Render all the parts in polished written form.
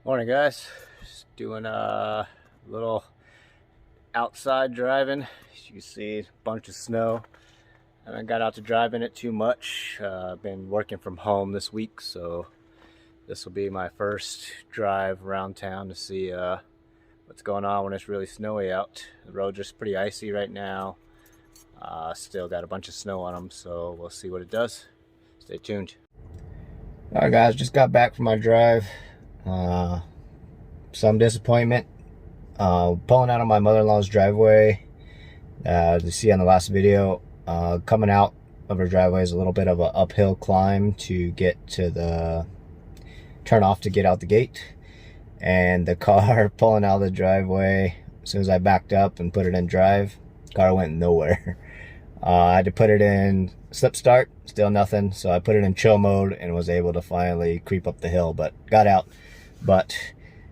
Morning, guys. Just doing a little outside driving. As you can see, a bunch of snow. I haven't got out to drive in it too much. I've been working from home this week, so this will be my first drive around town to see what's going on when it's really snowy out. The roads are pretty icy right now. Still got a bunch of snow on them, so we'll see what it does. Stay tuned. All right, guys, just got back from my drive. Some disappointment. Pulling out of my mother-in-law's driveway. As you see on the last video, coming out of her driveway is a little bit of an uphill climb to get to the turn off to get out the gate. And the car pulling out of the driveway, as soon as I backed up and put it in drive, car went nowhere. I had to put it in slip start, still nothing. So I put it in chill mode and was able to finally creep up the hill, but got out. But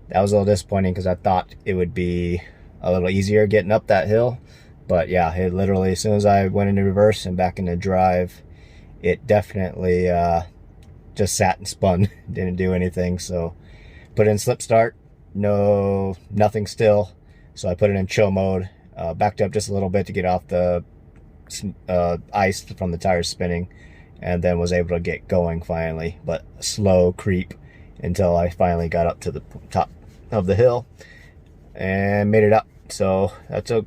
that was a little disappointing because I thought it would be a little easier getting up that hill. But yeah, it literally, as soon as I went into reverse and back into drive, it definitely just sat and spun. Didn't do anything. So put in slip start, nothing still. So I put it in chill mode, backed up just a little bit to get off the ice from the tires spinning, and then was able to get going finally, but slow creep until I finally got up to the top of the hill and made it up. So that's other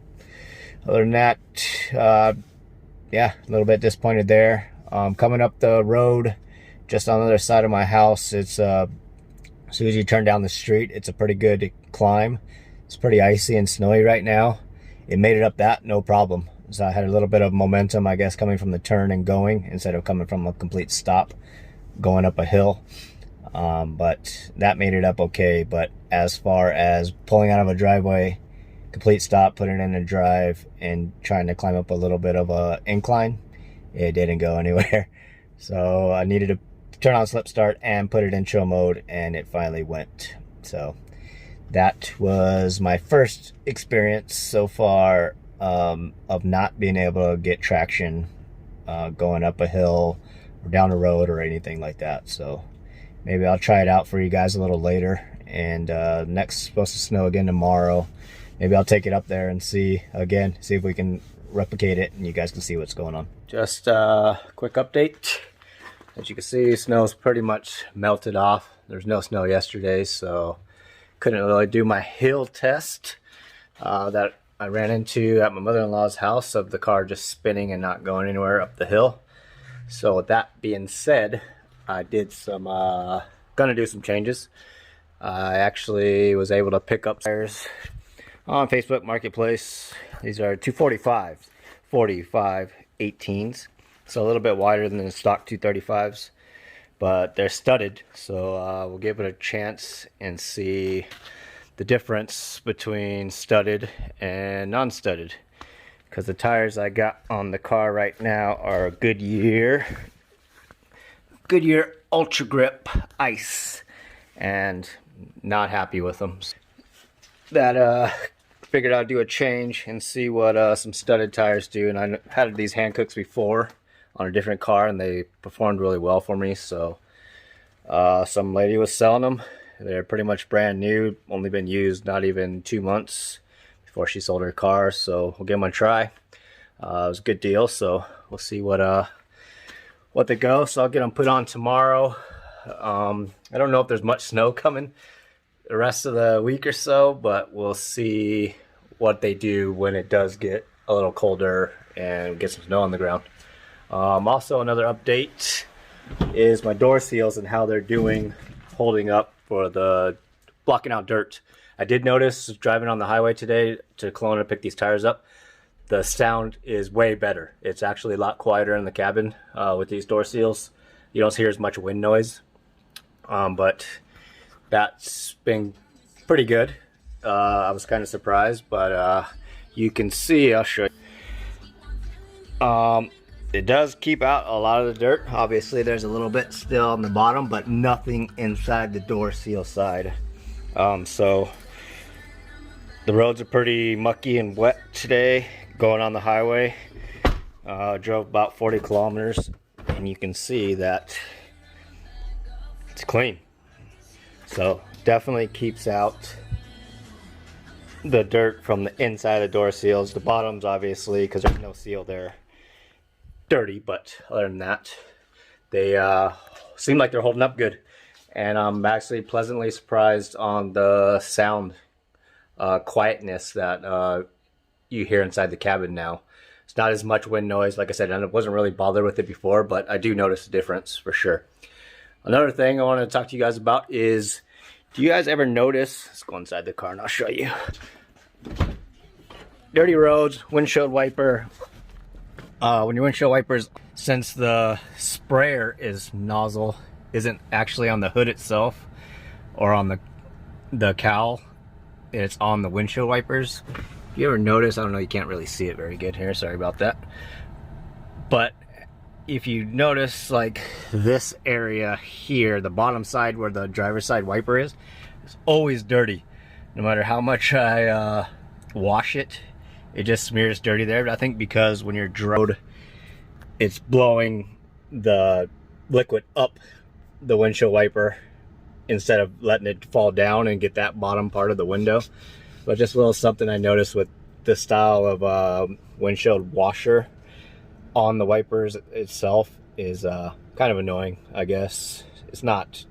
than that, yeah, a little bit disappointed there. Coming up the road just on the other side of my house, it's as soon as you turn down the street, it's a pretty good climb. It's pretty icy and snowy right now. It made it up that no problem. So I had a little bit of momentum, I guess, coming from the turn and going instead of coming from a complete stop going up a hill. But that made it up okay. But as far as pulling out of a driveway, complete stop, putting it in a drive, and trying to climb up a little bit of a incline, it didn't go anywhere. So I needed to turn on slip start and put it in chill mode, and it finally went. So that was my first experience so far of not being able to get traction going up a hill or down a road or anything like that. So maybe I'll try it out for you guys a little later. And next supposed to snow again tomorrow. Maybe I'll take it up there and see if we can replicate it and you guys can see what's going on. Just a quick update. As you can see, snow's pretty much melted off. There's no snow yesterday, so couldn't really do my hill test that I ran into at my mother-in-law's house of the car just spinning and not going anywhere up the hill. So with that being said, I did gonna do some changes. I actually was able to pick up tires on Facebook Marketplace. These are 245s, 45 18s. So a little bit wider than the stock 235s, but they're studded. So we'll give it a chance and see the difference between studded and non-studded, because the tires I got on the car right now are Goodyear Ultra Grip Ice, and not happy with them. That figured I'd do a change and see what some studded tires do. And I had these Hancocks before on a different car and they performed really well for me. So some lady was selling them. They're pretty much brand new, only been used not even 2 months before she sold her car. So we'll give them a try. It was a good deal, so we'll see what they go. So I'll get them put on tomorrow. I don't know if there's much snow coming the rest of the week or so, but we'll see what they do when it does get a little colder and get some snow on the ground. Also, another update is my door seals and how they're holding up for the blocking out dirt. I did notice driving on the highway today to Kelowna to pick these tires up, the sound is way better. It's actually a lot quieter in the cabin with these door seals. You don't hear as much wind noise, but that's been pretty good. I was kind of surprised, but you can see, I'll show you. It does keep out a lot of the dirt. Obviously there's a little bit still on the bottom, but nothing inside the door seal side. So the roads are pretty mucky and wet today going on the highway. Drove about 40 kilometers and you can see that it's clean. So definitely keeps out the dirt from the inside of the door seals. The bottoms, obviously, because there's no seal there, dirty, but other than that, they seem like they're holding up good. And I'm actually pleasantly surprised on the sound quietness that you hear inside the cabin now. It's not as much wind noise. Like I said, I wasn't really bothered with it before, but I do notice a difference for sure. Another thing I want to talk to you guys about is, do you guys ever notice, let's go inside the car and I'll show you. Dirty roads, windshield wiper. When your windshield wipers, since the sprayer nozzle isn't actually on the hood itself or on the cowl, it's on the windshield wipers. If you ever notice, I don't know, you can't really see it very good here, sorry about that. But if you notice, like this area here, the bottom side where the driver's side wiper is always dirty. No matter how much I wash it, it just smears dirty there. But I think because when you're driving, it's blowing the liquid up the windshield wiper instead of letting it fall down and get that bottom part of the window. But just a little something I noticed with this style of windshield washer on the wipers itself is kind of annoying, I guess. It's not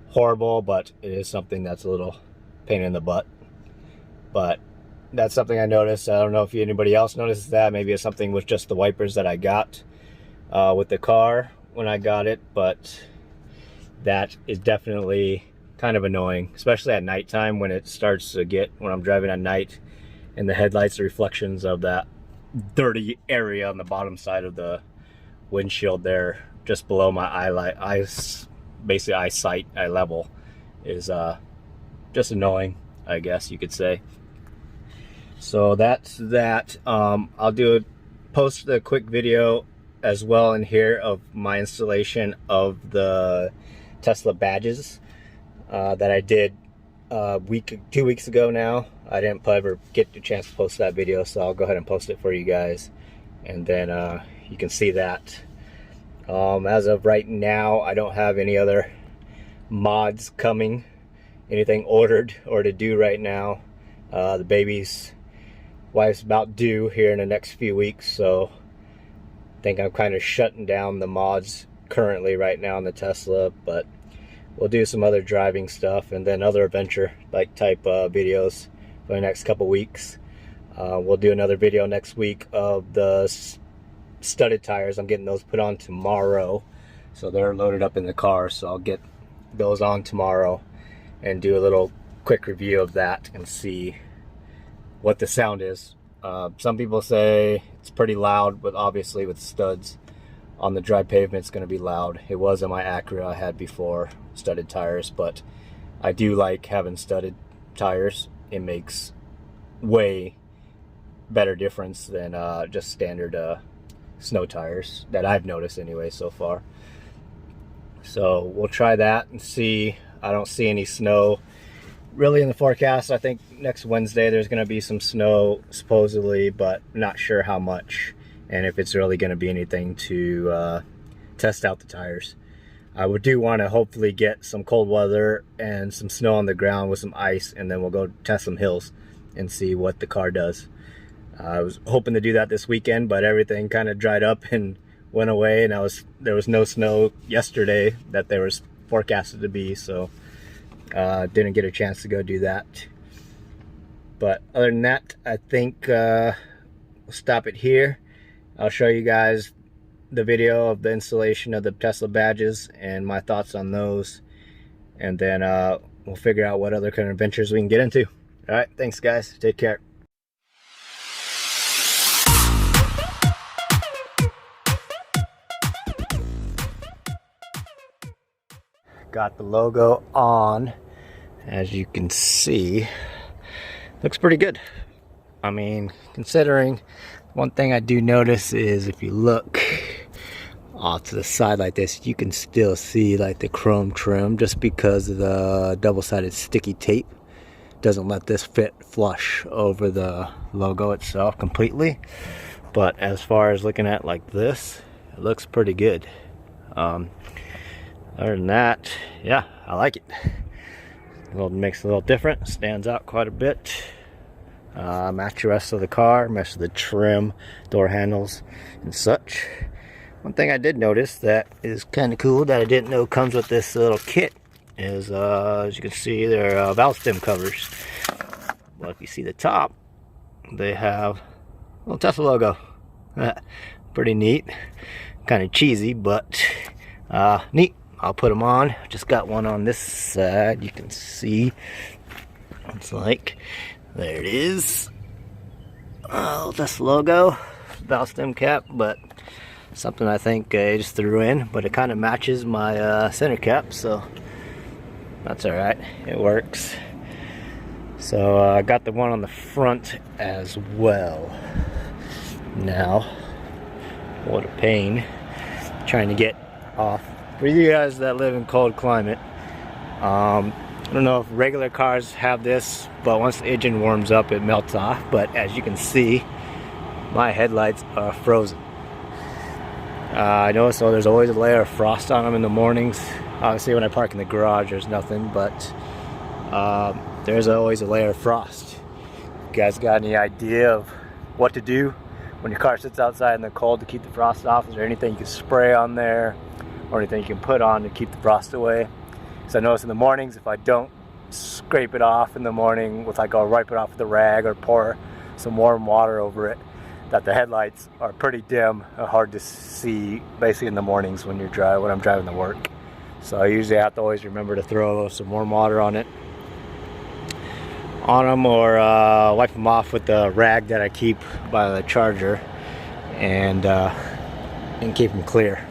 horrible, but it is something that's a little pain in the butt. But that's something I noticed. I don't know if anybody else notices that. Maybe it's something with just the wipers that I got with the car when I got it, but that is definitely kind of annoying, especially at nighttime when it starts to get, when I'm driving at night and the headlights are reflections of that dirty area on the bottom side of the windshield there, just below my eyesight, eye level, is just annoying, I guess you could say. So that's that. I'll post a quick video as well in here of my installation of the Tesla badges that I did 2 weeks ago now. I didn't ever get the chance to post that video, so I'll go ahead and post it for you guys, and then you can see that. As of right now, I don't have any other mods coming, anything ordered or to do right now. The baby's wife's about due here in the next few weeks, so I think I'm kind of shutting down the mods currently right now on the Tesla, but we'll do some other driving stuff and then other adventure like type videos for the next couple weeks. We'll do another video next week of the studded tires. I'm getting those put on tomorrow, so they're loaded up in the car, so I'll get those on tomorrow and do a little quick review of that and see what the sound is. Some people say it's pretty loud, but obviously with studs on the dry pavement it's going to be loud. It was in my Acura I had before, studded tires, but I do like having studded tires. It makes way better difference than just standard snow tires, that I've noticed anyway so far. So we'll try that and see. I don't see any snow really in the forecast. I think next Wednesday there's going to be some snow supposedly, but not sure how much and if it's really going to be anything to test out the tires. I do want to hopefully get some cold weather and some snow on the ground with some ice, and then we'll go test some hills and see what the car does. I was hoping to do that this weekend, but everything kind of dried up and went away, and there was no snow yesterday that there was forecasted to be, so didn't get a chance to go do that. But other than that, I think we'll stop it here. I'll show you guys the video of the installation of the Tesla badges and my thoughts on those, and then we'll figure out what other kind of adventures we can get into. All right, thanks guys, take care. Got the logo on, as you can see. Looks pretty good. I mean, considering, one thing I do notice is if you look off to the side like this, you can still see like the chrome trim, just because of the double-sided sticky tape doesn't let this fit flush over the logo itself completely. But as far as looking at like this, it looks pretty good. Other than that, yeah, I like it. Makes a little difference, stands out quite a bit. Match the rest of the car, match the trim, door handles, and such. One thing I did notice that is kind of cool that I didn't know comes with this little kit is, as you can see, they're valve stem covers. Well, if you see the top, they have a little Tesla logo. Pretty neat, kind of cheesy, but neat. I'll put them on. Just got one on this side. You can see it's like, there it is. This logo, valve stem cap, but something I think I just threw in, but it kind of matches my center cap, so that's all right. It works. So I got the one on the front as well. Now, what a pain trying to get off. For you guys that live in cold climate, I don't know if regular cars have this, but once the engine warms up it melts off. But as you can see, my headlights are frozen. I noticed there's always a layer of frost on them in the mornings. Obviously when I park in the garage there's nothing, but there's always a layer of frost. You guys got any idea of what to do when your car sits outside in the cold to keep the frost off? Is there anything you can spray on there or anything you can put on to keep the frost away? So I notice in the mornings, if I don't scrape it off in the morning with, like, I'll wipe it off with a rag or pour some warm water over it, that the headlights are pretty dim and hard to see basically in the mornings when I'm driving to work. So I usually have to always remember to throw some warm water on them, or wipe them off with the rag that I keep by the charger, and keep them clear.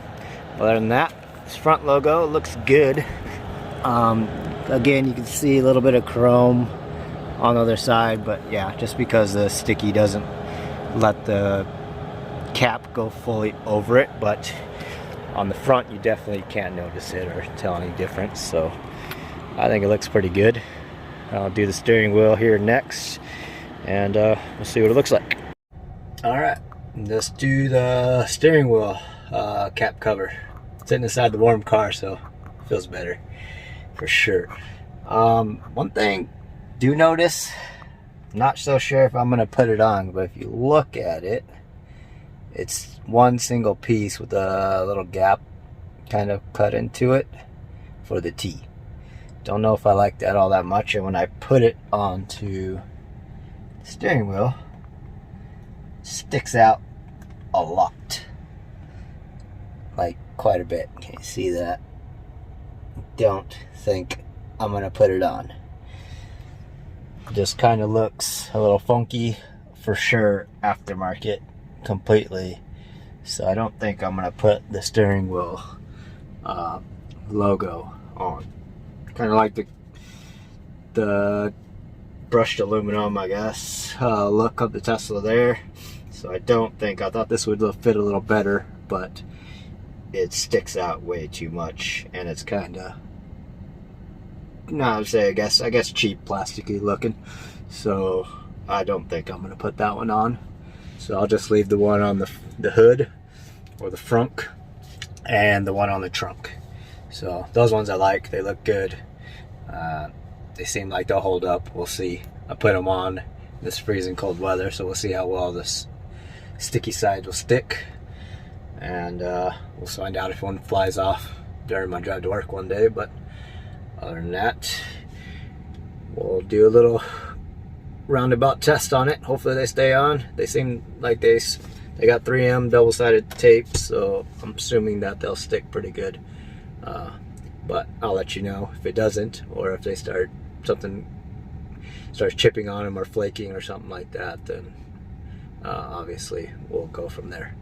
Other than that, this front logo looks good. Again, you can see a little bit of chrome on the other side, but yeah, just because the sticky doesn't let the cap go fully over it, but on the front you definitely can't notice it or tell any difference. So I think it looks pretty good. I'll do the steering wheel here next, and we'll see what it looks like. Alright, let's do the steering wheel cap cover. Sitting inside the warm car, so it feels better for sure. One thing do notice, not so sure if I'm gonna put it on, but if you look at it, it's one single piece with a little gap kind of cut into it for the T. Don't know if I like that all that much, and when I put it onto the steering wheel, it sticks out a lot, like quite a bit. Can you see that? Don't think I'm gonna put it on. Just kind of looks a little funky for sure, aftermarket completely. So I don't think I'm gonna put the steering wheel logo on. Kind of like the brushed aluminum, I guess, look of the Tesla there. So I thought this would fit a little better, but it sticks out way too much, and it's kind of, I guess cheap, plasticky looking. So I don't think I'm gonna put that one on. So I'll just leave the one on the hood or the frunk, and the one on the trunk. So those ones I like, they look good. They seem like they'll hold up. We'll see. I put them on this freezing cold weather, so we'll see how well this sticky side will stick. And we'll find out if one flies off during my drive to work one day. But other than that, we'll do a little roundabout test on it. Hopefully they stay on. They seem like they got 3M double-sided tape, so I'm assuming that they'll stick pretty good. But I'll let you know if it doesn't, or if they something starts chipping on them or flaking or something like that, then obviously we'll go from there.